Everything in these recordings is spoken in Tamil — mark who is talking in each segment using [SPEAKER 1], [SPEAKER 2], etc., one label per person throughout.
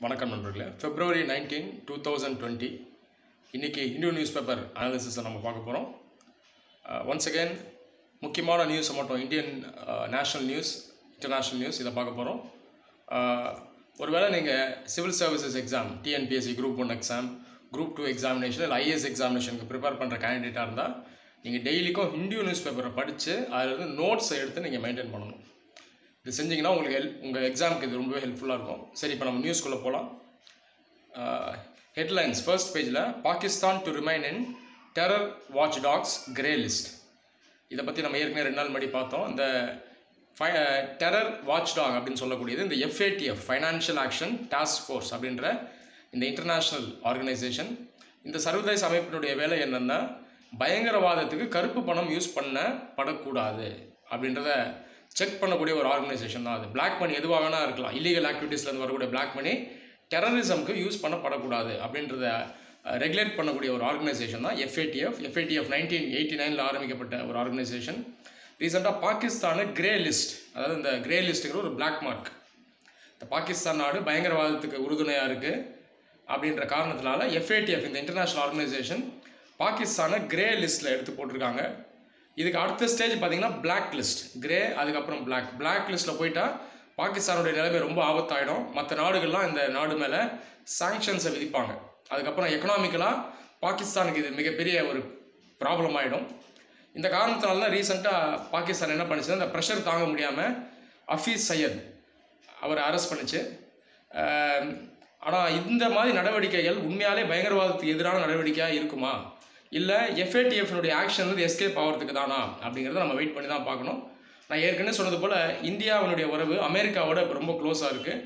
[SPEAKER 1] வணக்கம் நண்பர்களே. February 19, 2020 இன்றைக்கி இந்தியோ நியூஸ் பேப்பர் அனாலிசிஸை நம்ம பார்க்க போகிறோம். ஒன்ஸ் அகெயின் முக்கியமான நியூஸை மட்டும் Indian national news, international news இதை பார்க்க போகிறோம். ஒருவேளை நீங்கள் civil services exam, TNPSC group 1 exam, group 2 examination இல்லை ஐஏஎஸ் எக்ஸாமினேஷனுக்கு ப்ரிப்பேர் பண்ணுற கேண்டிடேட்டாக இருந்தால் நீங்கள் டெய்லிக்கும் இந்தியோ நியூஸ் பேப்பரை படித்து அதிலிருந்து நோட்ஸை எடுத்து நீங்கள் மெயின்டைன் பண்ணணும். இது செஞ்சிங்கன்னா உங்களுக்கு உங்கள் எக்ஸாமுக்கு இது ரொம்பவே ஹெல்ப்ஃபுல்லாக இருக்கும். சரி, இப்போ நம்ம நியூஸ்குள்ளே போகலாம். ஹெட்லைன்ஸ் ஃபர்ஸ்ட் பேஜில் Pakistan to remain in terror watchdog's grey list. இதை பற்றி நம்ம ஏற்கனவே 2 நாள் முன்னாடி பார்த்தோம். இந்த டெரர் வாட்ச் டாக் அப்படின்னு சொல்லக்கூடியது இந்த FATF financial action task force அப்படின்ற இந்த இன்டர்நேஷ்னல் ஆர்கனைசேஷன். இந்த சர்வதேச அமைப்பினுடைய வேலை என்னென்னா பயங்கரவாதத்துக்கு கருப்பு பணம் யூஸ் பண்ணப்படக்கூடாது அப்படின்றத செக் பண்ணக்கூடிய ஒரு ஆர்கனைசேஷன் தான் அது. பிளாக் மணி எதுவாக வேணா இருக்கலாம், இல்லீகல் ஆக்டிவிட்டீஸ்லேருந்து வரக்கூடிய பிளாக் மணி டெரரிசம்க்கு யூஸ் பண்ணப்படக்கூடாது அப்படின்றத ரெகுலேட் பண்ணக்கூடிய ஒரு ஆர்கனைசேஷன் தான் FATF. FATF 1989 ஆரம்பிக்கப்பட்ட ஒரு ஆர்கனைசேஷன். ரீசெண்டாக பாகிஸ்தானு கிரே லிஸ்ட், அதாவது இந்த கிரே லிஸ்ட்டுங்கிற ஒரு பிளாக் மார்க், இந்த பாகிஸ்தான் நாடு பயங்கரவாதத்துக்கு உறுதுணையாக இருக்குது அப்படின்ற காரணத்தினால FATF இந்த இன்டர்நேஷ்னல் ஆர்கனைசேஷன் பாகிஸ்தானை கிரே லிஸ்ட்டில் எடுத்து போட்டிருக்காங்க. இதுக்கு அடுத்த ஸ்டேஜ் பார்த்தீங்கன்னா பிளாக் லிஸ்ட், கிரே அதுக்கப்புறம் பிளாக் லிஸ்ட்டில் போயிட்டால் பாகிஸ்தானுடைய நிலைமை ரொம்ப ஆபத்தாயிடும். மற்ற நாடுகள்லாம் இந்த நாடு மேலே சாங்ஷன்ஸை விதிப்பாங்க. அதுக்கப்புறம் எக்கனாமிக்கலாக பாகிஸ்தானுக்கு இது மிகப்பெரிய ஒரு ப்ராப்ளம் ஆகிடும். இந்த காரணத்தினால தான் ரீசெண்டாக பாகிஸ்தான் என்ன பண்ணிச்சுன்னா, இந்த ப்ரெஷர் தாங்க முடியாமல் ஹஃபீஸ் சையத் அவரை அரெஸ்ட் பண்ணிச்சு. ஆனால் இந்த மாதிரி நடவடிக்கைகள் உண்மையாலே பயங்கரவாதத்துக்கு எதிரான நடவடிக்கையாக இருக்குமா, இல்லை FATFனுடைய ஆக்ஷன் வந்து எஸ்கேப் ஆகிறதுக்கு தானா அப்படிங்கிறத நம்ம வெயிட் பண்ணி தான் பார்க்கணும். நான் ஏற்கனவே சொன்னது போல் இந்தியாவினுடைய உறவு அமெரிக்காவோட இப்போ ரொம்ப க்ளோஸாக இருக்குது.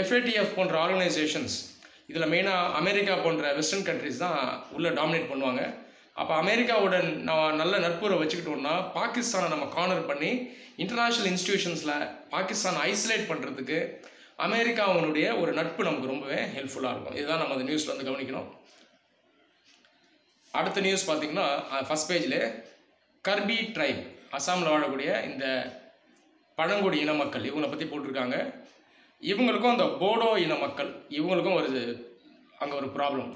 [SPEAKER 1] FATF போன்ற ஆர்கனைசேஷன்ஸ் இதில் மெயினாக அமெரிக்கா போன்ற வெஸ்டர்ன் கண்ட்ரிஸ் தான் உள்ளே டாமினேட் பண்ணுவாங்க. அப்போ அமெரிக்காவுடன் நம்ம நல்ல நட்புறவை வச்சுக்கிட்டோம்னா பாகிஸ்தானை நம்ம கார்னர் பண்ணி இன்டர்நேஷ்னல் இன்ஸ்டிடியூஷன்ஸில் பாகிஸ்தானை ஐசோலேட் பண்ணுறதுக்கு அமெரிக்காவினுடைய ஒரு நட்பு நமக்கு ரொம்பவே ஹெல்ப்ஃபுல்லாக இருக்கும். இதுதான் நம்ம அந்த நியூஸில் வந்து கவனிக்கணும். அடுத்த நியூஸ் பார்த்திங்கன்னா ஃபஸ்ட் பேஜில் கர்பி ட்ரைப், அசாமில் வாழக்கூடிய இந்த பழங்குடி இன மக்கள், இவங்களை பற்றி போட்டிருக்காங்க. இவங்களுக்கும் அந்த போடோ இன மக்கள், இவங்களுக்கும் அங்கே ஒரு ப்ராப்ளம்.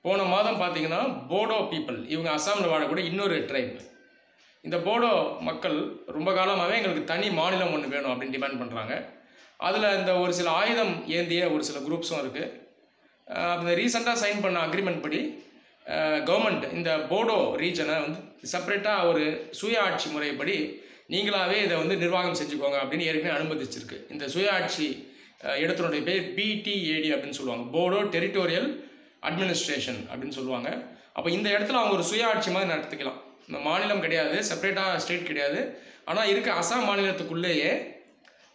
[SPEAKER 1] போன மாதம் பார்த்திங்கன்னா போடோ பீப்புள், இவங்க அசாமில் வாழக்கூடிய இன்னொரு ட்ரைப். இந்த போடோ மக்கள் ரொம்ப காலமாகவே எங்களுக்கு தனி மாநிலம் ஒன்று வேணும் அப்படின்னு டிமாண்ட் பண்ணுறாங்க. அதில் இந்த ஒரு சில ஆயுதம் ஏந்திய ஒரு சில குரூப்ஸும் இருக்குது. அந்த ரீசெண்டாக சைன் பண்ண அக்ரிமெண்ட் படி கவர்மெண்ட் இந்த போடோ ரீஜனை வந்து செப்பரேட்டாக ஒரு சுய ஆட்சி முறைப்படி நீங்களாகவே இதை வந்து நிர்வாகம் செஞ்சுக்கோங்க அப்படின்னு ஏற்கனவே அனுமதிச்சிருக்கு. இந்த சுய ஆட்சி இடத்தினுடைய பேர் BTAD அப்படின்னு சொல்லுவாங்க, போடோ டெரிட்டோரியல் அட்மினிஸ்ட்ரேஷன் அப்படின்னு சொல்லுவாங்க. அப்போ இந்த இடத்துல அவங்க ஒரு சுய ஆட்சி மாதிரி நடத்திக்கலாம். இந்த மாநிலம் கிடையாது, செப்பரேட்டாக ஸ்டேட் கிடையாது, ஆனால் இருக்க அசாம் மாநிலத்துக்குள்ளேயே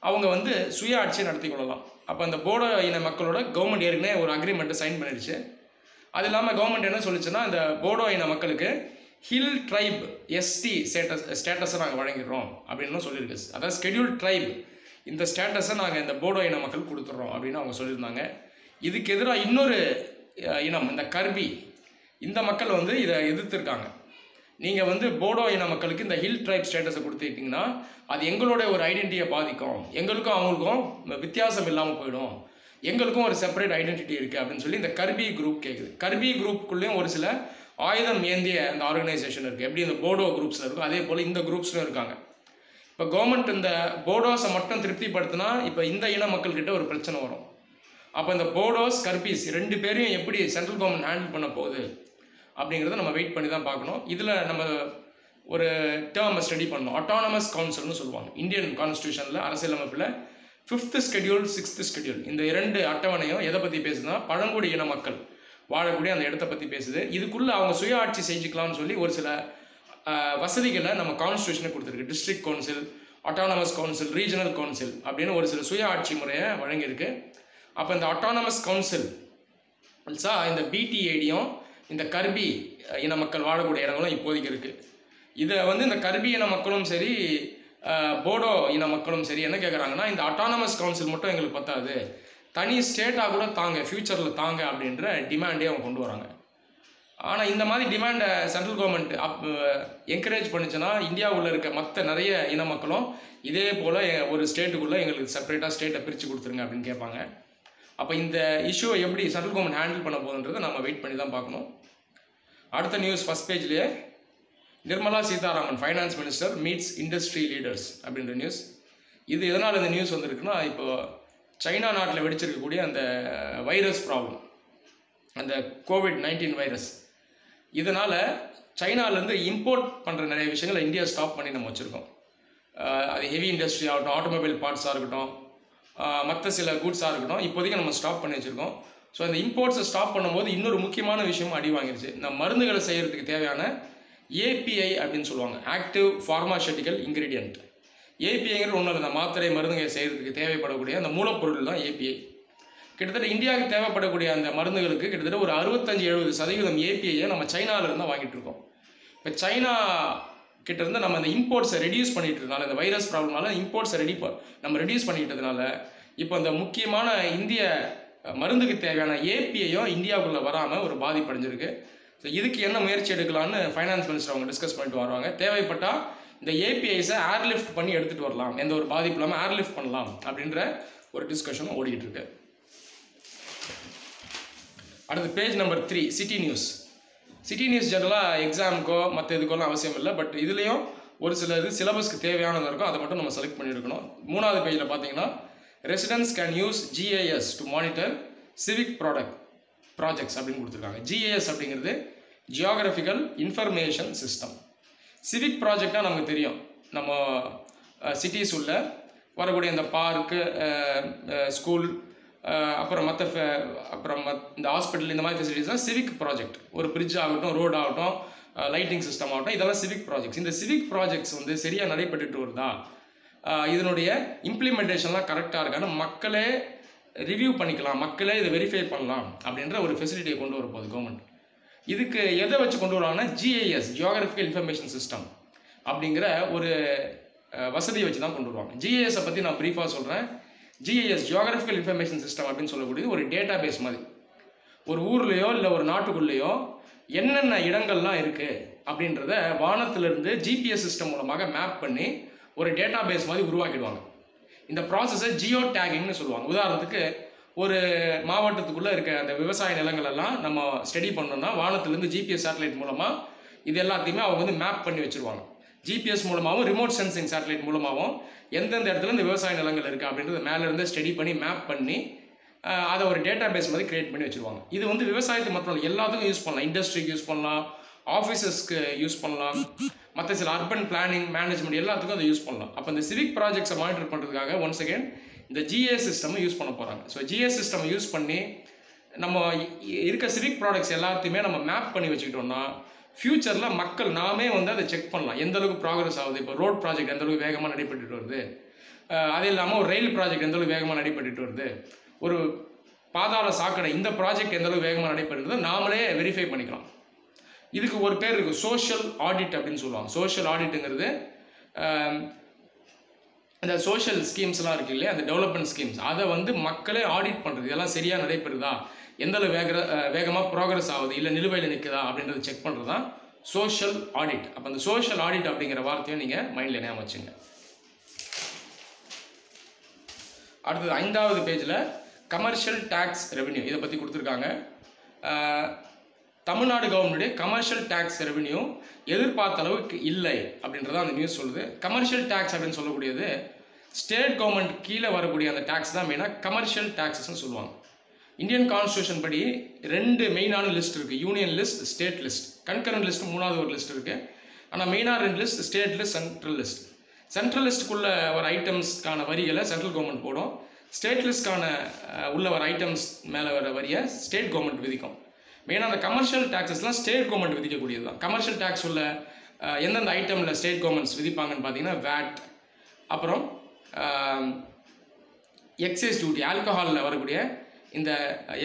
[SPEAKER 1] அவங்க வந்து சுய ஆட்சியை நடத்தி கொள்ளலாம். அப்போ அந்த போடோ இன மக்களோட கவர்மெண்ட் ஏற்கனவே ஒரு அக்ரிமெண்ட்டை சைன் பண்ணிடுச்சு. அது இல்லாமல் கவர்மெண்ட் என்ன சொல்லிச்சுன்னா, இந்த போடோ இன மக்களுக்கு ஹில் ட்ரைப் ST ஸ்டேட்டஸை நாங்கள் வழங்கிடுறோம் அப்படின்னு சொல்லியிருக்கு. அதாவது ஸ்கெடியூல் ட்ரைப், இந்த ஸ்டேட்டஸை நாங்கள் இந்த போடோ இன மக்கள் கொடுத்துட்றோம் அப்படின்னு அவங்க சொல்லியிருந்தாங்க. இதுக்கு எதிராக இன்னொரு இனம், இந்த கர்பி, இந்த மக்கள் வந்து இதை எதிர்த்துருக்காங்க. நீங்கள் வந்து போடோ இன மக்களுக்கு இந்த ஹில் ட்ரைப் ஸ்டேட்டஸை கொடுத்துக்கிட்டிங்கன்னா அது எங்களோட ஒரு ஐடென்டிட்டியை பாதிக்கும், எங்களுக்கும் அவங்களுக்கும் வித்தியாசம் இல்லாமல் போயிடும், எங்களுக்கும் ஒரு செப்பரேட் ஐடென்டிட்டி இருக்குது அப்படின்னு சொல்லி இந்த கர்பி குரூப் கேட்குது. கர்பி குரூப்புக்குள்ளேயும் ஒரு சில ஆயுதம் ஏந்திய அந்த ஆர்கனைசேஷன் இருக்குது. எப்படி இந்த போடோ குரூப்ஸில் இருக்கும் அதே போல் இந்த குரூப்ஸ்லையும் இருக்காங்க. இப்போ கவர்மெண்ட் இந்த போடோஸை மட்டும் திருப்திப்படுத்தினா இப்போ இந்த இன மக்கள்கிட்ட ஒரு பிரச்சனை வரும். அப்போ இந்த போடோஸ் கர்பீஸ் 2 பேரையும் எப்படி சென்ட்ரல் கவர்மெண்ட் ஹேண்டில் பண்ண போகுது அப்படிங்கிறத நம்ம வெயிட் பண்ணி தான் பார்க்கணும். இதில் நம்ம ஒரு டேர்மை ஸ்டடி பண்ணோம், அட்டானமஸ் கவுன்சில்னு சொல்லுவாங்க. இந்தியன் கான்ஸ்டியூஷனில், அரசியலமைப்பில் 5th ஸ்கெடியூல் 6th ஸ்கெடியூல், இந்த 2 அட்டவணையும் எதை பற்றி பேசுதுன்னா பழங்குடி இன மக்கள் வாழக்கூடிய அந்த இடத்த பற்றி பேசுது. இதுக்குள்ளே அவங்க சுய ஆட்சி செஞ்சுக்கலாம்னு சொல்லி ஒரு சில வசதிகளை நம்ம கான்ஸ்டியூஷனுக்கு கொடுத்துருக்கு. District council, autonomous council, regional council அப்படின்னு ஒரு சில சுய ஆட்சி முறையை வழங்கியிருக்கு. அப்போ இந்த அட்டானமஸ் கவுன்சில் இந்த BTADயும் இந்த கர்பி இன மக்கள் வாழக்கூடிய இடங்களும் இப்போதைக்கு இருக்குது. இதை வந்து இந்த கர்பி இன மக்களும் சரி போடோ இன மக்களும் சரி என்ன கேட்குறாங்கன்னா, இந்த அட்டானமஸ் கவுன்சில் மட்டும் எங்களுக்கு பத்தாது, தனி ஸ்டேட்டாக கூட தாங்க, ஃப்யூச்சரில் தாங்க அப்படின்ற டிமாண்டே அவங்க கொண்டு வராங்க. ஆனால் இந்த மாதிரி டிமாண்டை சென்ட்ரல் கவர்மெண்ட் என்கரேஜ் பண்ணிச்சுன்னா இந்தியாவில் இருக்க மற்ற நிறைய இன மக்களும் இதே போல் ஒரு ஸ்டேட்டுக்குள்ளே எங்களுக்கு செப்பரேட்டாக ஸ்டேட்டை பிரித்து கொடுத்துருங்க அப்படின்னு கேட்பாங்க. அப்போ இந்த இஷ்யூவை எப்படி சென்ட்ரல் கவர்மெண்ட் ஹேண்டில் பண்ண போகுதுன்றதை நம்ம வெயிட் பண்ணி தான் பார்க்கணும். அடுத்த நியூஸ் ஃபஸ்ட் பேஜ்லேயே Nirmala Sitharaman finance minister meets industry leaders அப்படின்ற நியூஸ். இது எதனால் இந்த நியூஸ் வந்திருக்குன்னா, இப்போ சைனா நாட்டில் வெடிச்சிருக்கக்கூடிய அந்த வைரஸ் ப்ராப்ளம், அந்த COVID-19 வைரஸ், இதனால் சைனாலேருந்து இம்போர்ட் பண்ணுற நிறைய விஷயங்களை இந்தியா ஸ்டாப் பண்ணி நம்ம வச்சுருக்கோம். அது ஹெவி இண்டஸ்ட்ரி ஆகட்டும், ஆட்டோமொபைல் பார்ட்ஸாக இருக்கட்டும், மற்ற சில கூட்ஸாக இருக்கட்டும், இப்போதைக்கு நம்ம ஸ்டாப் பண்ணி வச்சுருக்கோம். ஸோ அந்த இம்போர்ட்ஸை ஸ்டாப் பண்ணும்போது இன்னொரு முக்கியமான விஷயமும் அடி வாங்கிருச்சு. இந்த மருந்துகளை செய்கிறதுக்கு தேவையான API அப்படின்னு சொல்லுவாங்க, ஆக்டிவ் ஃபார்மாசூட்டிக்கல் இன்க்ரீடியன்ட். APIங்கிறது ஒன்றும் இல்லை, இந்த மாத்திரை மருந்துகளை செய்கிறதுக்கு தேவைப்படக்கூடிய அந்த மூலப்பொருள் தான் API. கிட்டத்தட்ட இந்தியாவுக்கு தேவைப்படக்கூடிய அந்த மருந்துகளுக்கு கிட்டத்தட்ட ஒரு 65-70% APIயை நம்ம சைனாவிலேருந்து வாங்கிட்டு இருக்கோம். இப்போ சைனா கிட்டேருந்து நம்ம அந்த இம்போர்ட்ஸை ரெடியூஸ் பண்ணிட்டு இருக்கனால, இந்த வைரஸ் ப்ராப்ளம்னால இம்போர்ட்ஸை நம்ம ரெடியூஸ் பண்ணிக்கிட்டதுனால இப்போ அந்த முக்கியமான இந்திய மருந்துக்கு தேவையான APIயும் இந்தியாவுக்குள்ளே வராமல் ஒரு பாதிப்படைஞ்சிருக்கு. ஸோ இதுக்கு என்ன முயற்சி எடுக்கலான்னு ஃபைனான்ஸ் மினிஸ்டர் அவங்க டிஸ்கஸ் பண்ணிட்டு வருவாங்க. தேவைப்பட்டால் இந்த APIஸை ஏர்லிஃப்ட் பண்ணி எடுத்துகிட்டு வரலாம், எந்த ஒரு பாதிப்பு இல்லாமல் ஏர்லிஃப்ட் பண்ணலாம் அப்படின்ற ஒரு டிஸ்கஷனும் ஓடிக்கிட்டு இருக்கு. அடுத்து page number 3, city news. City news ஜெனரலாக எக்ஸாமுக்கோ மற்ற இதுக்கோலாம் அவசியம் இல்லை, பட் இதுலேயும் ஒரு சில இது சிலபஸ்க்கு தேவையானது இருக்கும், அதை மட்டும் நம்ம செலக்ட் பண்ணியிருக்கணும். 3வது பேஜில் பார்த்தீங்கன்னா, residents can use GIS to monitor civic projects அப்படின்னு கொடுத்துருக்காங்க. GIS அப்படிங்கிறது ஜியோகிராஃபிக்கல் இன்ஃபர்மேஷன் சிஸ்டம். சிவிக் ப்ராஜெக்டாக நமக்கு தெரியும், நம்ம சிட்டிஸ் உள்ள வரக்கூடிய இந்த பார்க்கு, ஸ்கூல், அப்புறம் இந்த ஹாஸ்பிட்டல், இந்த மாதிரி ஃபெசிலிட்டிஸ் தான் சிவிக் ப்ராஜெக்ட். ஒரு பிரிட்ஜ் ஆகட்டும், ரோடு ஆகட்டும், லைட்டிங் சிஸ்டம் ஆகட்டும், இதெல்லாம் சிவிக் ப்ராஜெக்ட்ஸ். இந்த சிவிக் ப்ராஜெக்ட்ஸ் வந்து சரியாக நடைபெற்றுட்டு வருதா, இதனுடைய இம்ப்ளிமெண்டேஷன்லாம் கரெக்டாக இருக்கான்னு மக்களே ரிவ்யூ பண்ணிக்கலாம், மக்களே இதை வெரிஃபை பண்ணலாம் அப்படின்ற ஒரு ஃபெசிலிட்டியை கொண்டு வரப்போகுது கவர்மெண்ட். இதுக்கு எதை வச்சு கொண்டு வருவாங்கன்னா, GIS ஜியோகிராஃபிக்கல் இன்ஃபர்மேஷன் சிஸ்டம் அப்படிங்கிற ஒரு வசதியை வச்சு தான் கொண்டு வருவாங்க. GIS பற்றி நான் ப்ரீஃபாக சொல்கிறேன். GIS ஜியோகிராஃபிக்கல் இன்ஃபர்மேஷன் சிஸ்டம் அப்படின்னு சொல்லக்கூடியது ஒரு டேட்டா பேஸ் மாதிரி. ஒரு ஊர்லேயோ இல்லை ஒரு நாட்டுக்குள்ளேயோ என்னென்ன இடங்கள்லாம் இருக்குது அப்படின்றத வானத்திலிருந்து GPS சிஸ்டம் மூலமாக மேப் பண்ணி ஒரு டேட்டா பேஸ் மாதிரி உருவாக்கிடுவாங்க. இந்த ப்ராசஸை ஜியோ டேகிங்னு சொல்லுவாங்க. உதாரணத்துக்கு ஒரு மாவட்டத்துக்குள்ளே இருக்க அந்த விவசாய நிலங்கள் எல்லாம் நம்ம ஸ்டடி பண்ணோம்னா, வானத்திலேருந்து GPS சேட்டலைட் மூலமாக இது எல்லாத்தையுமே அவங்க வந்து மேப் பண்ணி வச்சுருவாங்க. GPS மூலமாகவும் ரிமோட் சென்சிங் சேட்டலைட் மூலமாகவும் எந்தெந்த இடத்துல இந்த விவசாய நிலங்கள் இருக்குது அப்படின்றத மேலேருந்து ஸ்டடி பண்ணி மேப் பண்ணி அதை ஒரு டேட்டா பேஸ் மாதிரி கிரியேட் பண்ணி வச்சுருவாங்க. இது வந்து விவசாயத்துக்கு மட்டும் இல்லை, எல்லாத்துக்கும் யூஸ் பண்ணலாம். இண்டஸ்ட்ரிக்கு யூஸ் பண்ணலாம், ஆஃபீஸஸ்க்கு யூஸ் பண்ணலாம், மற்ற சில அர்பன் பிளானிங் மேனேஜ்மெண்ட் எல்லாத்துக்கும் அதை யூஸ் பண்ணலாம். அப்போ இந்த சிவிக் ப்ராஜெக்ட்ஸை மானிட்டர் பண்ணுறதுக்காக ஒன்ஸ் அகேன் இந்த GIS சிஸ்டமை யூஸ் பண்ண போகிறாங்க. ஸோ GIS சிஸ்டம் யூஸ் பண்ணி நம்ம இருக்க சிவிக் ப்ராடக்ட்ஸ் எல்லாத்தையுமே நம்ம மேப் பண்ணி வச்சுக்கிட்டோம்னா, ஃப்யூச்சரில் மக்கள் நாமே வந்து அதை செக் பண்ணலாம், எந்த அளவுக்கு ப்ராக்ரஸ் ஆகுது. இப்போ ரோட் ப்ராஜெக்ட் எந்த அளவுக்கு வேகமாக நடைபெற்றுட்டு வருது, அது இல்லாமல் ஒரு ரயில் ப்ராஜெக்ட் எந்த அளவுக்கு வேகமாக நடைபெற்றுட்டு வருது, ஒரு பாதாள சாக்கடை இந்த ப்ராஜெக்ட் எந்த அளவுக்கு வேகமாக நடைபெறுறது நாமளே வெரிஃபை பண்ணிக்கலாம். இதுக்கு ஒரு பேர் இருக்குது, சோஷியல் ஆடிட் அப்படின்னு சொல்லுவாங்க. சோஷியல் ஆடிட்டுங்கிறது இந்த சோஷியல் ஸ்கீம்ஸ்லாம் இருக்குது இல்லையா, அந்த டெவலப்மெண்ட் ஸ்கீம்ஸ், அதை வந்து மக்களே ஆடிட் பண்ணுறது, இதெல்லாம் சரியாக நடைபெறுதா, எந்த அளவு வேகமாக ப்ராக்ரஸ் ஆகுது, இல்லை நிலுவையில் நிற்குதா அப்படின்றத செக் பண்ணுறது தான் சோஷியல் ஆடிட். அப்போ அந்த சோஷியல் ஆடிட் அப்படிங்கிற வார்த்தையும் நீங்கள் மைண்டில் ஞாபகம் வச்சுங்க. அடுத்தது 5வது பேஜில் கமர்ஷியல் டேக்ஸ் ரெவென்யூ இதை பற்றி கொடுத்துருக்காங்க. தமிழ்நாடு கவர்மெண்ட்டுடைய கமர்ஷியல் டேக்ஸ் ரெவென்யூ எதிர்பார்த்த அளவுக்கு இல்லை அப்படின்றத அந்த நியூஸ் சொல்லுது. கமர்ஷியல் டேக்ஸ் அப்படின்னு சொல்லக்கூடியது ஸ்டேட் கவர்மெண்ட் கீழே வரக்கூடிய அந்த டேக்ஸ் தான் மெயினாக கமர்ஷியல் டேக்ஸஸ்ன்னு சொல்லுவாங்க. இந்தியன் கான்ஸ்டியூஷன் படி 2 மெயினான லிஸ்ட் இருக்குது, union list, state list. Concurrent list 3வது ஒரு லிஸ்ட் இருக்குது. ஆனால் மெயினாக 2 list, state list, central list. Central லிஸ்ட்டுக்குள்ளே வர ஐட்டம்ஸ்க்கான வரிகளை சென்ட்ரல் கவர்மெண்ட் போடும். ஸ்டேட் லிஸ்ட்கான உள்ள வர ஐட்டம்ஸ் மேலே வர வரியை ஸ்டேட் கவர்மெண்ட் விதிக்கும். மெயினாக அந்த கமர்ஷியல் டேக்ஸஸ்லாம் ஸ்டேட் கவர்மெண்ட் விதிக்கக்கூடியது தான். கமர்ஷியல் டேக்ஸ் உள்ள எந்தெந்த ஐட்டமில் ஸ்டேட் கவர்மெண்ட்ஸ் விதிப்பாங்கன்னு பார்த்தீங்கன்னா, வேட், அப்புறம் எக்ஸைஸ் டியூட்டி, ஆல்கஹாலில் வரக்கூடிய இந்த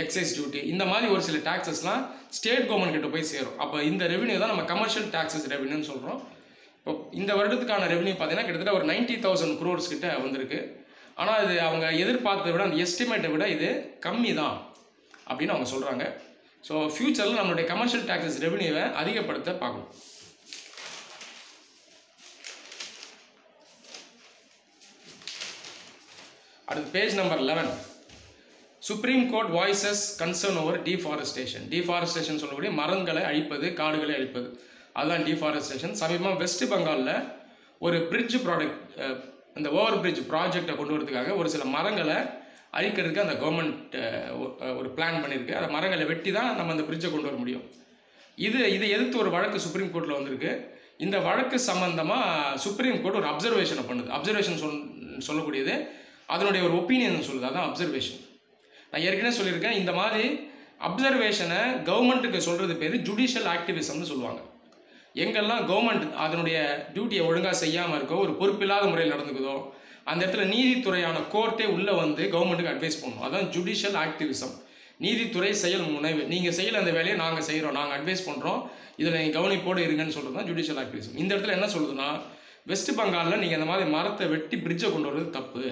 [SPEAKER 1] எக்ஸைஸ் டியூட்டி, இந்த மாதிரி ஒரு சில டேக்ஸஸ்லாம் ஸ்டேட் கவர்மெண்ட் கிட்ட போய் சேரும். அப்போ இந்த ரெவென்யூ தான் நம்ம கமர்ஷியல் டேக்ஸஸ் ரெவென்யூன்னு சொல்கிறோம். இப்போ இந்த வருடத்துக்கான ரெவென்யூ பார்த்தீங்கன்னா கிட்டத்தட்ட ஒரு 90,000 crores கிட்ட வந்திருக்கு. ஆனால் இது அவங்க எதிர்பார்த்ததை விட, அந்த எஸ்டிமேட்டை விட இது கம்மி தான் அப்படின்னு அவங்க சொல்கிறாங்க. ஸோ ஃப்யூச்சரில் நம்மளுடைய கமர்ஷியல் டேக்ஸஸ் ரெவென்யூவை அதிகப்படுத்த பார்க்கணும். அடுத்து page number 11, supreme court voices concern over deforestation. Deforestation சொல்லக்கூடிய மரங்களை அழிப்பது, காடுகளை அழிப்பது, அதுதான் டீஃபாரஸ்டேஷன். சமீபமாக வெஸ்ட் பெங்காலில் ஒரு பிரிட்ஜ் இந்த ஓவர் பிரிட்ஜ் ப்ராஜெக்டை கொண்டு வரதுக்காக ஒரு சில மரங்களை அழிக்கிறதுக்கு அந்த கவர்மெண்ட் ஒரு பிளான் பண்ணியிருக்கு. அந்த மரங்களை வெட்டி தான் நம்ம அந்த பிரிட்ஜை கொண்டு வர முடியும். இதை எதிர்த்து ஒரு வழக்கு சுப்ரீம் கோர்ட்டில் வந்திருக்கு. இந்த வழக்கு சம்பந்தமாக சுப்ரீம் கோர்ட் ஒரு அப்சர்வேஷனை பண்ணுது. அப்சர்வேஷன் சொல்லக்கூடியது அதனுடைய ஒரு ஒப்பீனியன் சொல்லுது, அதான் அப்சர்வேஷன். நான் ஏற்கனவே சொல்லியிருக்கேன், இந்த மாதிரி அப்சர்வேஷனை கவர்மெண்ட்டுக்கு சொல்கிறது பேர் ஜுடிஷியல் ஆக்டிவிசம்னு சொல்லுவாங்க. எங்கெல்லாம் கவர்மெண்ட் அதனுடைய டியூட்டியை ஒழுங்காக செய்யாமல் இருக்கோ, ஒரு பொறுப்பில்லாத முறையில் நடந்துக்குதோ, அந்த இடத்துல நீதித்துறையான கோர்ட்டே உள்ளே வந்து கவர்மெண்ட்டுக்கு அட்வைஸ் பண்ணணும். அதான் ஜுடிஷியல் ஆக்டிவிசம். நீதித்துறை செயல் முனைவு. நீங்கள் செய்யல அந்த வேலையை நாங்கள் செய்கிறோம், நாங்கள் அட்வைஸ் பண்ணுறோம், இதில் நீங்கள் கவனிப்போடு இருங்கன்னு சொல்கிறது தான் ஜுடிஷியல் ஆக்டிவிசம். இந்த இடத்துல என்ன சொல்லுதுன்னா, வெஸ்ட் பெங்காலில் நீங்கள் இந்த மாதிரி மரத்தை வெட்டி பிரிட்ஜை கொண்டு வர்றது தப்பு.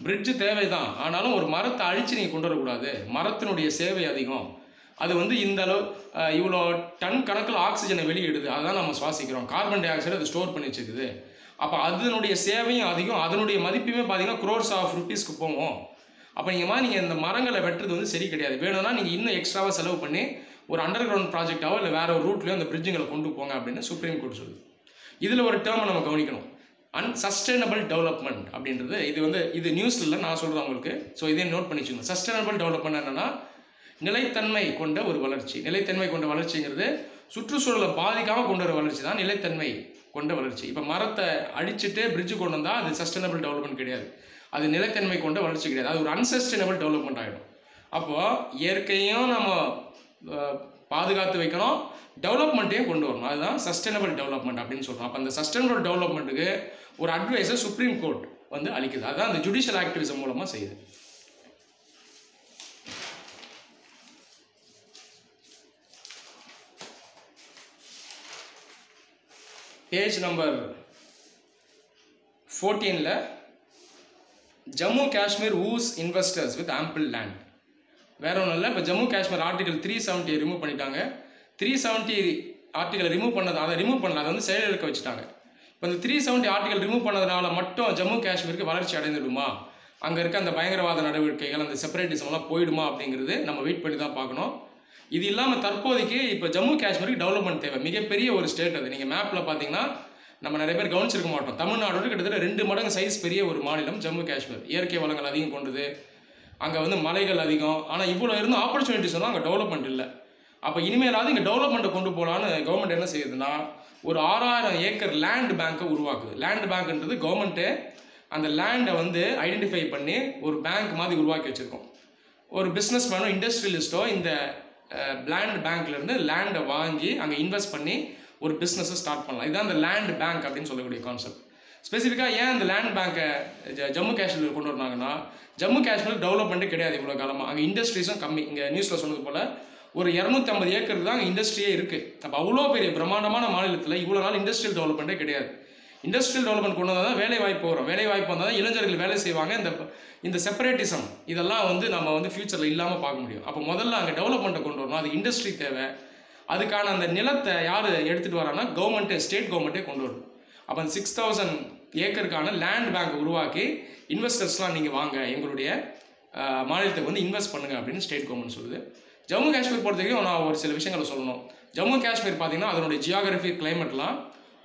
[SPEAKER 1] பிரிட்ஜு தேவை தான், ஆனாலும் ஒரு மரத்தை அழித்து நீங்கள் கொண்டு வரக்கூடாது. மரத்தினுடைய சேவை அதிகம். அது வந்து இந்த அளவு இவ்வளோ டன் கணக்கில் ஆக்சிஜனை வெளியிடுது, அதுதான் நம்ம சுவாசிக்கிறோம். கார்பன் டை ஆக்சைடு அது ஸ்டோர் பண்ணி வச்சுக்குது. அப்போ அதனுடைய சேவையும் அதிகம், அதனுடைய மதிப்புமே பார்த்தீங்கன்னா crores ஆஃப் ருபீஸ்க்கு போவோம். அப்போ நீங்கள் இந்த மரங்களை வெட்டுறது வந்து சரி கிடையாது. வேணும்னா நீங்கள் இன்னும் எக்ஸ்ட்ராவாக செலவு பண்ணி ஒரு அண்டர் கிரவுண்ட் ப்ராஜெக்டாவோ இல்லை வேறு ஒரு ரூட்லேயோ அந்த பிரிட்ஜுங்களை கொண்டு போங்க அப்படின்னு சுப்ரீம் கோர்ட் சொல்லுது. இதில் ஒரு டேர்மை நம்ம கவனிக்கணும், அன்சஸ்டைனபிள் டெவலப்மெண்ட் அப்படின்றது. இது நியூஸில் இல்லை, நான் சொல்கிறேன் உங்களுக்கு. ஸோ இதே நோட் பண்ணி வச்சுக்கோங்க. சஸ்டைனபிள் டெவலப்மெண்ட் என்னென்னா நிலைத்தன்மை கொண்ட ஒரு வளர்ச்சி. நிலைத்தன்மை கொண்ட வளர்ச்சிங்கிறது சுற்றுச்சூழலை பாதிக்காமல் கொண்டு வர வளர்ச்சி தான் நிலைத்தன்மை கொண்ட வளர்ச்சி. இப்போ மரத்தை அடிச்சுட்டு பிரிட்ஜு கொண்டு வந்தால் அது சஸ்டைனபிள் டெவலப்மெண்ட் கிடையாது, அது நிலைத்தன்மை கொண்ட வளர்ச்சி கிடையாது, அது ஒரு அன்சஸ்டைனபிள் டெவலப்மெண்ட் ஆகிடும். அப்போது இயற்கையும் நம்ம பாதுகாத்து வைக்கணும், டெவலப்மெண்ட்டையும் கொண்டு வரணும். அதுதான் சஸ்டைனபிள் டெவலப்மெண்ட் அப்படின்னு சொல்கிறோம். அப்போ அந்த சஸ்டைனபிள் டெவலப்மெண்ட்டுக்கு ஒரு அட்வைஸை சுப்ரீம் கோர்ட் வந்து அளிக்குது. அதுதான் அந்த ஜுடிஷியல் ஆக்டிவிசம் மூலமாக செய்யுது. பேஜ் நம்பர் 14ல் Jammu Kashmir woos investors with ample land. வேற ஒன்றும் இல்லை, இப்போ ஜம்மு காஷ்மீர் ஆர்டிகல் 370 ரிமூவ் பண்ணிட்டாங்க. 370 ஆர்டிகல் ரிமூவ் பண்ணது, அதை ரிமூவ் பண்ணல, அதை வந்து செயலிழக்க வச்சுட்டாங்க. இப்போ இந்த 370 ஆர்டிகல் ரிமூவ் பண்ணதுனால மட்டும் ஜம்மு காஷ்மீருக்கு வளர்ச்சி அடைந்துடுமா, அங்கே இருக்க அந்த பயங்கரவாத நடவடிக்கைகள், அந்த செப்பரேட்டிசம்லாம் போயிடுமா அப்படிங்கிறது நம்ம வெயிட் பண்ணி தான் பார்க்கணும். இது இல்லாமல் தற்போதைக்கு இப்போ ஜம்மு காஷ்மீருக்கு டெவலப்மெண்ட் தேவை. மிகப்பெரிய ஒரு ஸ்டேட் அது. நீங்கள் மேப்பில் பார்த்தீங்கன்னா நம்ம நிறைய பேர் கவனிச்சிருக்க மாட்டோம். தமிழ்நாடோட கிட்டத்தட்ட 2 மடங்கு சைஸ் பெரிய ஒரு மாநிலம் ஜம்மு காஷ்மீர். இயற்கை வளங்கள் அதிகம் கொண்டது, அங்கே வந்து மலைகள் அதிகம். ஆனால் இவ்வளோ இருந்தும் ஆப்பர்ச்சுனிட்டிஸ் வந்து அங்கே டெவலப்மெண்ட் இல்லை. அப்போ இனிமேலாவது இங்கே டெவலப்மெண்ட்டை கொண்டு போகலான்னு கவர்மெண்ட் என்ன செய்யுதுன்னா ஒரு 6000 ஏக்கர் லேண்ட் பேங்க்கை உருவாக்குது. லேண்ட் பேங்க்ன்றது கவர்மெண்ட்டு அந்த லேண்டை வந்து ஐடென்டிஃபை பண்ணி ஒரு பேங்க் மாதிரி உருவாக்கி வச்சுருக்கோம். ஒரு பிஸ்னஸ் மேனோ இண்டஸ்ட்ரியலிஸ்ட்டோ இந்த லேண்ட் பேங்க்லேருந்து லேண்டை வாங்கி அங்கே இன்வெஸ்ட் பண்ணி ஒரு பிஸ்னஸை ஸ்டார்ட் பண்ணலாம். இதுதான் இந்த லேண்ட் பேங்க் அப்படின்னு சொல்லக்கூடிய கான்செப்ட். ஸ்பெசிஃபிக்காக ஏன் இந்த லேண்ட் பேங்க்கை ஜம்மு காஷ்மீர் கொண்டு வந்தாங்கன்னா, ஜம்மு காஷ்மீர் டெவலப்மெண்ட்டே கிடையாது இவ்வளோ காலமாக. அங்கே இண்டஸ்ட்ரீஸும் கம்மி. இங்கே நியூஸில் சொன்னது போல் ஒரு 250 ஏக்கருக்கு தான் அங்கே இண்டஸ்ட்ரியே இருக்குது. அப்போ அவ்வளோ பெரிய பிரம்மாண்டமான மாநிலத்தில் இவ்வளோ நாள் இண்டஸ்ட்ரியல் டெவலப்மெண்ட்டே கிடையாது. இண்டஸ்ட்ரியல் டெவலப்மெண்ட் கொண்டு வந்தால் தான் வேலை வாய்ப்பு வரும். வேலை வாய்ப்பு வந்தால் தான் இளைஞர்கள் வேலை செய்வாங்க. இந்த செப்பரேட்டிசம் இதெல்லாம் வந்து நம்ம வந்து ஃபியூச்சரில் இல்லாமல் பார்க்க முடியும். அப்போ முதல்ல அங்கே டெவலப்மெண்ட்டை கொண்டு வரணும், அது இண்டஸ்ட்ரி தேவை. அதுக்கான அந்த நிலத்தை யார் எடுத்துகிட்டு வராங்கன்னா கவர்மெண்ட்டே, ஸ்டேட் கவர்மெண்ட்டே கொண்டு வரணும். அப்போ அந்த 6000 ஏக்கருக்கான லேண்ட் பேங்க் உருவாக்கி இன்வெஸ்டர்ஸ்லாம் நீங்கள் வாங்க, எங்களுடைய மாநிலத்துக்கு வந்து இன்வெஸ்ட் பண்ணுங்கள் அப்படின்னு ஸ்டேட் கவர்மெண்ட் சொல்லுது. ஜம்மு காஷ்மீர் பொறுத்த வரைக்கும் நான் ஒரு சில விஷயங்களை சொல்லணும். ஜம்மு காஷ்மீர் பார்த்தீங்கன்னா அதனுடைய ஜியாகிரபி கிளைமேட்லாம்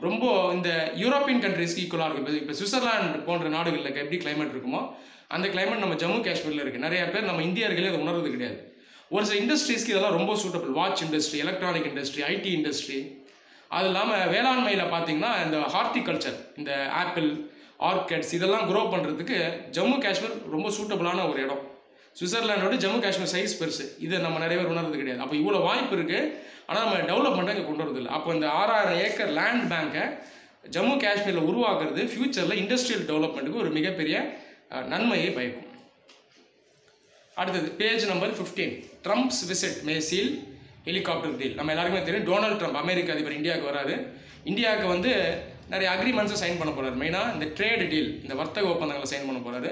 [SPEAKER 1] ரொம்ப இந்த யூரோப்பியன் கண்ட்ரிஸ்க்கு ஈக்குவலாக இருக்குது. இப்போ சுவிட்சர்லாந்து போன்ற நாடுகளில் எப்படி கிளைமேட் இருக்குமோ அந்த கிளைமேட் நம்ம ஜம்மு காஷ்மீரில் இருக்குது. நிறைய பேர் நம்ம இந்தியர்களே அதை உணர்றது கிடையாது. ஒரு சில இண்டஸ்ட்ரீஸ்க்கு இதெல்லாம் ரொம்ப suitable. Watch industry, electronic industry, IT industry. அது இல்லாமல் வேளாண்மையில் பார்த்தீங்கன்னா இந்த ஹார்டிகல்ச்சர், இந்த ஆப்பிள், ஆர்கிட்ஸ் இதெல்லாம் க்ரோ பண்ணுறதுக்கு ஜம்மு காஷ்மீர் ரொம்ப சூட்டபிளான ஒரு இடம். சுவிட்சர்லாண்டோட ஜம்மு காஷ்மீர் சைஸ் பெருசு. இதை நம்ம நிறைய பேர் உணர்றது கிடையாது. அப்போ இவ்வளோ வாய்ப்பு இருக்குது, ஆனால் நம்ம டெவலப்மெண்ட்டை இங்கே கொண்டு வரதில்லை. அப்போ இந்த 6000 ஏக்கர் லேண்ட் பேங்கை ஜம்மு காஷ்மீரில் உருவாக்குறது ஃபியூச்சரில் இண்டஸ்ட்ரியல் டெவலப்மெண்ட்டுக்கு ஒரு மிகப்பெரிய நன்மையை பயக்கும். அடுத்தது பேஜ் நம்பர் 15. ட்ரம்ப்ஸ் விசிட் மே சீல் ஹெலிகாப்டர் டீல். நம்ம எல்லாருக்குமே தெரியும், டொனால்ட் ட்ரம்ப் அமெரிக்க அதிபர் இந்தியாவுக்கு வராரு. இந்தியாவுக்கு வந்து நிறைய அக்ரிமெண்ட்ஸை சைன் பண்ண போகிறார். மெயினாக இந்த ட்ரேட் டீல், இந்த வர்த்தக ஒப்பந்தங்களை சைன் பண்ண போகிறாரு.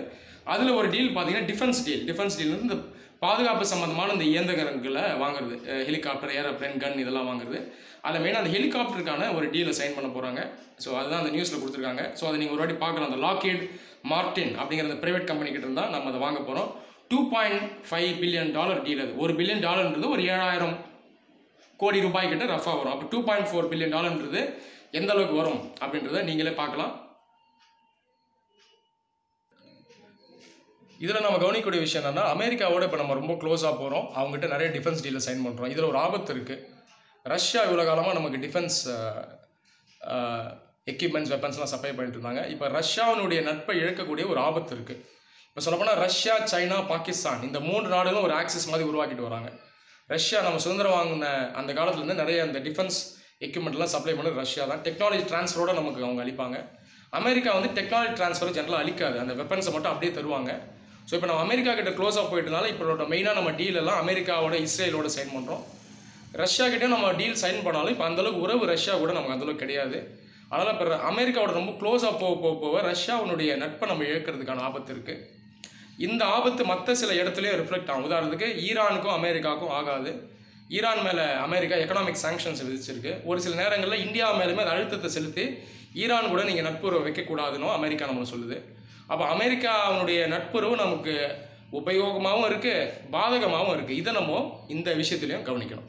[SPEAKER 1] அதில் ஒரு டீல் பார்த்தீங்கன்னா டிஃபென்ஸ் டீல். டிஃபென்ஸ் டீல் வந்து இந்த பாதுகாப்பு சம்மந்தமான இந்த இயந்திரங்களை வாங்குறது, ஹெலிகாப்டர், ஏரோப்ளேன், கன் இதெல்லாம் வாங்குறது. அதில் மெயினாக அந்த ஹெலிகாப்டருக்கான ஒரு டீலை சைன் பண்ண போகிறாங்க. ஸோ அதுதான் அந்த நியூஸில் கொடுத்துருக்காங்க. ஸோ அதை நீங்கள் ஒரு வாட்டி பார்க்கலாம். அந்த லாக்ஹீட் மார்டின் அப்படிங்கிற அந்த ப்ரைவேட் கம்பெனி கிட்ட இருந்தால் நம்ம அதை வாங்க போகிறோம். $2.5 பில்லியன் டீல். அது $1 பில்லியன்ன்றது ஒரு 7,000 கோடி ரூபாய் கிட்ட ரஃபாக வரும். அப்போ $2.4 பில்லியன்ன்றது எந்த அளவுக்கு வரும் அப்படின்றத நீங்களே பார்க்கலாம். இதில் நம்ம கவனிக்கக்கூடிய விஷயம் என்னென்னா, அமெரிக்காவோட இப்போ நம்ம ரொம்ப க்ளோஸாக போகிறோம். அவங்ககிட்ட நிறைய டிஃபென்ஸ் டீலில் சைன் பண்ணுறோம். இதில் ஒரு ஆபத்து இருக்குது. ரஷ்யா இவ்வளோ காலமாக நமக்கு டிஃபென்ஸ் எக்யூப்மெண்ட்ஸ் வெப்பன்ஸ்லாம் சப்ளை பண்ணிட்டு இருந்தாங்க. இப்போ ரஷ்யாவினுடைய நட்பை இழக்கக்கூடிய ஒரு ஆபத்து இருக்குது. இப்போ சொல்லப்போனால் ரஷ்யா, சைனா, பாகிஸ்தான் இந்த 3 நாடுகளும் ஒரு ஆக்சிஸ் மாதிரி உருவாக்கிட்டு வராங்க. ரஷ்யா நம்ம சுதந்திரம் வாங்கின அந்த காலத்துலேருந்து நிறைய அந்த டிஃபென்ஸ் எக்யூப்மெண்ட்லாம் சப்ளை பண்ணது ரஷ்யா தான். டெக்னாலஜி ட்ரான்ஸ்ஃபரோட நமக்கு அவங்க அளிப்பாங்க. அமெரிக்கா வந்து டெக்னாலஜி ட்ரான்ஸ்ஃபர் ஜென்ரலாக அளிக்காது, அந்த வெப்பன்ஸை மட்டும் அப்படியே தருவாங்க. ஸோ இப்போ நம்ம அமெரிக்கா கிட்ட க்ளோஸாக போயிட்டனால இப்போ மெயினாக நம்ம டீலெல்லாம் அமெரிக்காவோட, இஸ்ரேலோட சைன் பண்ணுறோம். ரஷ்யா கிட்டே நம்ம டீல் சைன் பண்ணாலும் இப்போ அந்தளவுக்கு உறவு ரஷ்யா கூட நமக்கு அந்தளவுக்கு கிடையாது. அதனால் இப்போ அமெரிக்காவோட ரொம்ப க்ளோஸாக போக ரஷ்யாவுடைய நட்பை நம்ம இழக்கிறதுக்கான ஆபத்து இருக்குது. இந்த ஆபத்து மற்ற சில இடத்துலையும் ரிஃப்ளெக்ட் ஆகும். உதாரணத்துக்கு ஈரானுக்கும் அமெரிக்காவுக்கும் ஆகாது. ஈரான் மேலே அமெரிக்கா எக்கனாமிக் சாங்ஷன்ஸ் விதிச்சிருக்கு. ஒரு சில நேரங்களில் இந்தியா மேலுமே அந்த அழுத்தத்தை செலுத்தி ஈரான் கூட நீங்கள் நட்புறவு வைக்கக்கூடாதுன்னு அமெரிக்கா நம்மளை சொல்லுது. அப்போ அமெரிக்காவுடைய நட்புறவு நமக்கு உபயோகமாகவும் இருக்குது, பாதகமாகவும் இருக்குது. இதை நம்ம இந்த விஷயத்துலையும் கவனிக்கணும்.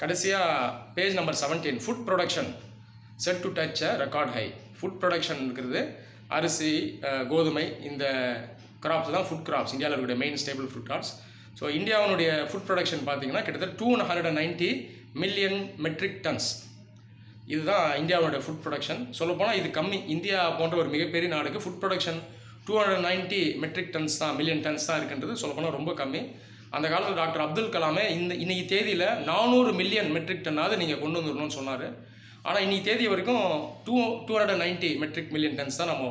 [SPEAKER 1] கடைசியாக page number 17, food production set to touch a record high. Food production இருக்கிறது அரிசி, கோதுமை, இந்த கிராப்ஸ் தான் ஃபுட் கிராப்ஸ். இந்தியாவில் இருக்கக்கூடிய main stable food graphs. So இந்தியாவுடைய ஃபுட் ப்ரொடக்ஷன் பார்த்தீங்கன்னா கிட்டத்தட்ட 290 மில்லியன் மெட்ரிக் டன்ஸ். இதுதான் இந்தியாவோட ஃபுட் ப்ரொடக்ஷன். சொல்லப்போனால் இது கம்மி. இந்தியா போன்ற ஒரு மிகப்பெரிய நாடுக்கு ஃபுட் ப்ரொடக்ஷன் 290 மெட்ரிக் டன்ஸ் தான், மில்லியன் டன்ஸ் தான் இருக்குன்றது சொல்லப்போனால் ரொம்ப கம்மி. அந்த காலத்தில் டாக்டர் அப்துல் கலாமே இன்னைக்கு தேதியில் 400 மில்லியன் மெட்ரிக் டன்னாவது நீங்கள் கொண்டு வந்துடணும்னு சொன்னார். ஆனால் இன்னைக்கு தேதி வரைக்கும் 290 மெட்ரிக் மில்லியன் டன்ஸ் தான் நம்ம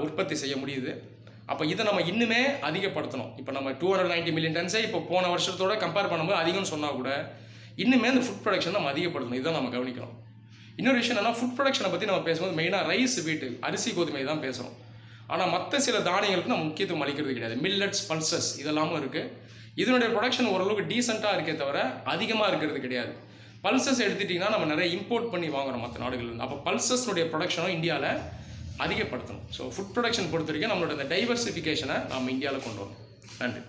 [SPEAKER 1] உற்பத்தி செய்ய முடியுது. அப்போ இதை நம்ம இன்னுமே அதிகப்படுத்தணும். இப்போ நம்ம 290 மில்லியன் டன்ஸை இப்போ போன வருஷத்தோட கம்பேர் பண்ணும்போது அதிகம்னு சொன்னால் கூட இன்னுமே அந்த ஃபுட் ப்ரொடக்ஷன் நம்ம அதிகப்படுத்தணும். இதை நம்ம கவனிக்கணும். இன்னொரு விஷயம் என்னன்னா, ஃபுட் ப்ரொடக்ஷனை பற்றி நம்ம பேசும்போது மெயினாக ரைஸ், வீட்டு, அரிசி, கோதுமை தான் பேசுகிறோம். ஆனால் மற்ற சில தானியங்களுக்கு நம்ம முக்கியத்துவம் அளிக்கிறது கிடையாது. மில்லட்ஸ், பல்சஸ் இதெல்லாமும் இருக்குது. இதனுடைய ப்ரொடக்ஷன் ஓரளவுக்கு டீசெண்டாக இருக்கே தவிர அதிகமாக இருக்கிறது கிடையாது. பல்சஸ் எடுத்துட்டிங்கன்னா நம்ம நிறைய இம்போர்ட் பண்ணி வாங்குகிறோம் மற்ற நாடுகள்லேருந்து. அப்போ பல்சஸ்னுடைய ப்ரொடக்ஷனும் இந்தியாவில் அதிகப்படுத்தணும். ஸோ ஃபுட் ப்ரொடக்ஷன் பொறுத்த வரைக்கும் நம்மளோட இந்த டைவர்சிஃபிகேஷனை நம்ம இந்தியாவில் கொண்டு வரணும். நன்றி.